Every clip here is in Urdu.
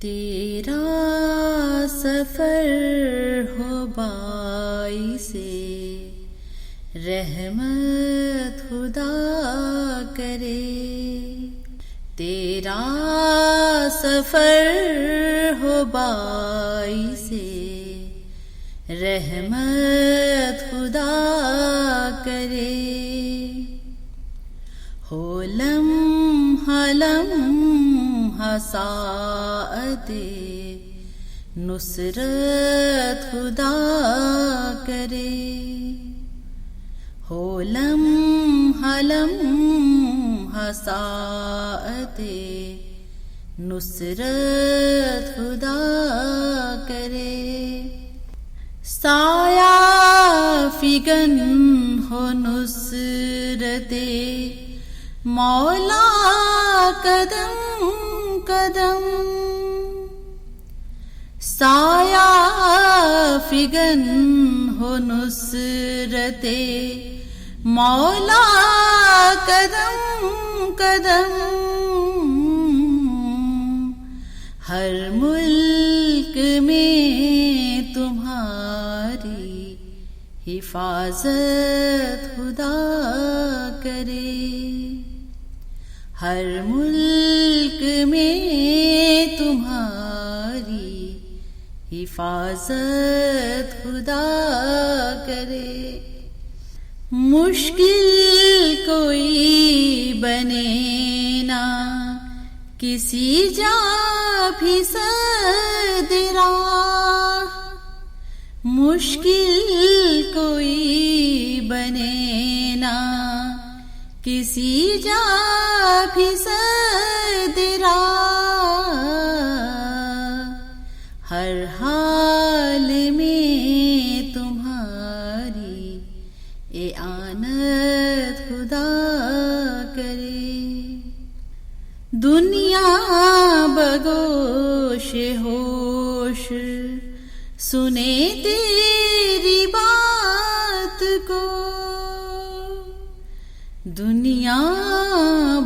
تیرا سفر ہو باعث رحمت خدا کرے، تیرا سفر ہو باعث رحمت خدا کرے، ہو لمحہ لمحہ ساعت نصرت خدا کرے، ہو لمحہ لمحہ ساعت نصرت خدا کرے، سایہ فگن ہو نصرت مولا قدم قدم، سایہ فگن ہو نصرت مولا قدم قدم، ہر ملک میں تمہاری حفاظت خدا کرے، ہر ملک میں تمہاری حفاظت خدا کرے، مشکل کوئی بنے نہ کسی جا بھی صد راہ، مشکل کوئی بنے نہ کسی جا بھی صد راہ، ہر حال میں تمہاری اعانت خدا کرے، دنیا بگوش ہوش سنے تیری بات کو، دنیا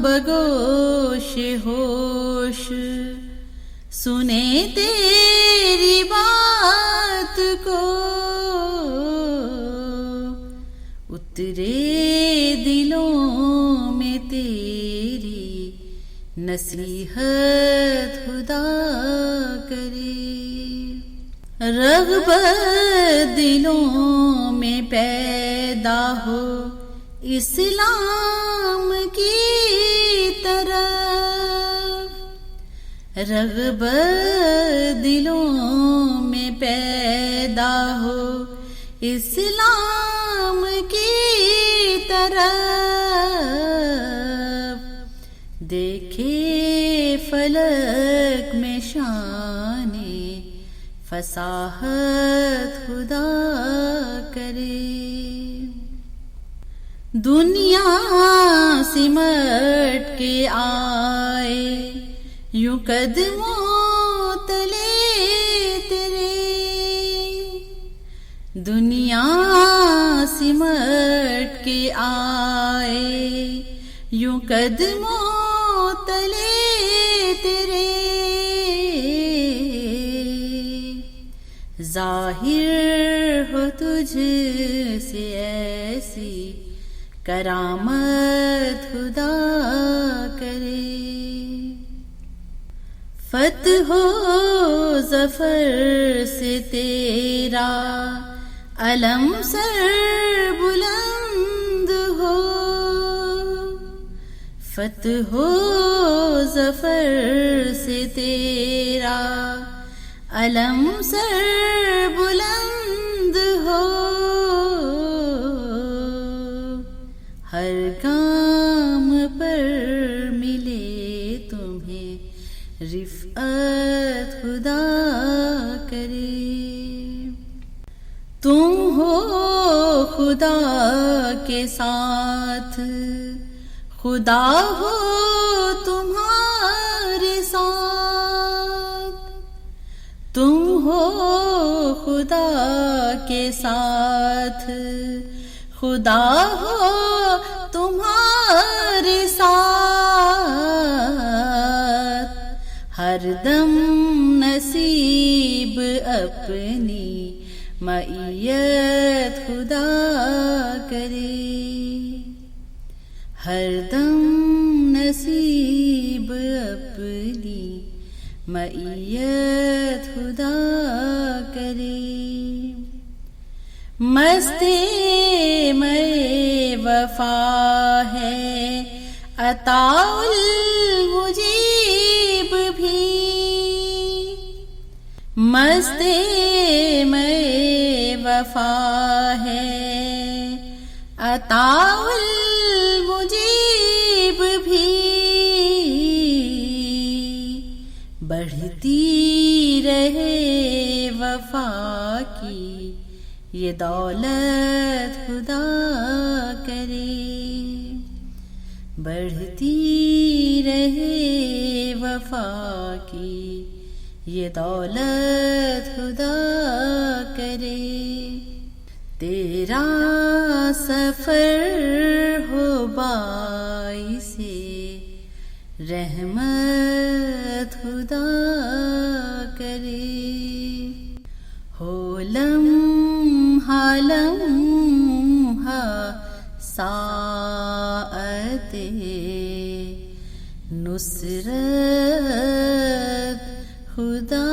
بگوش ہوش سنے تیری بات کو، اترے دلوں میں تیری نصیحت خدا کرے، رغبت دلوں میں پیدا ہو اسلام کی طرف، رغبت دلوں میں پیدا ہو اسلام کی طرف، دیکھے فلک میں شان فصاحت خدا کرے، دنیا سمٹ کے آئے یوں قدموں تلے تیرے، دنیا سمٹ کے آئے یوں قدموں تلے تیرے، ظاہر ہو تجھ سے ایسی کرامت خدا کرے، فتح و ظفر سے تیرا علم سر بلند ہو، فتح و ظفر سے تیرا علم سر بلند ہو، ہر گام پر ملے تمہیں رفعت خدا کرے، تم ہو خدا کے ساتھ خدا ہو تمہارے ساتھ، تم ہو خدا کے ساتھ خدا ہو تمہارے ساتھ، ہر دم نصیب اپنی معیت خدا کرے، ہر دم نصیب اپنی معیت خدا کرے، مستی میں وفا ہے عطا المجیب بھی، مستی میں وفا ہے عطا المجیب بھی، بڑھتی رہے وفا کی یہ دولت خدا کرے، بڑھتی رہے وفا کی یہ دولت خدا کرے، تیرا سفر ہو باعث رحمت خدا کرے، ہو لمحہ لمحہ ساعت نصرت خدا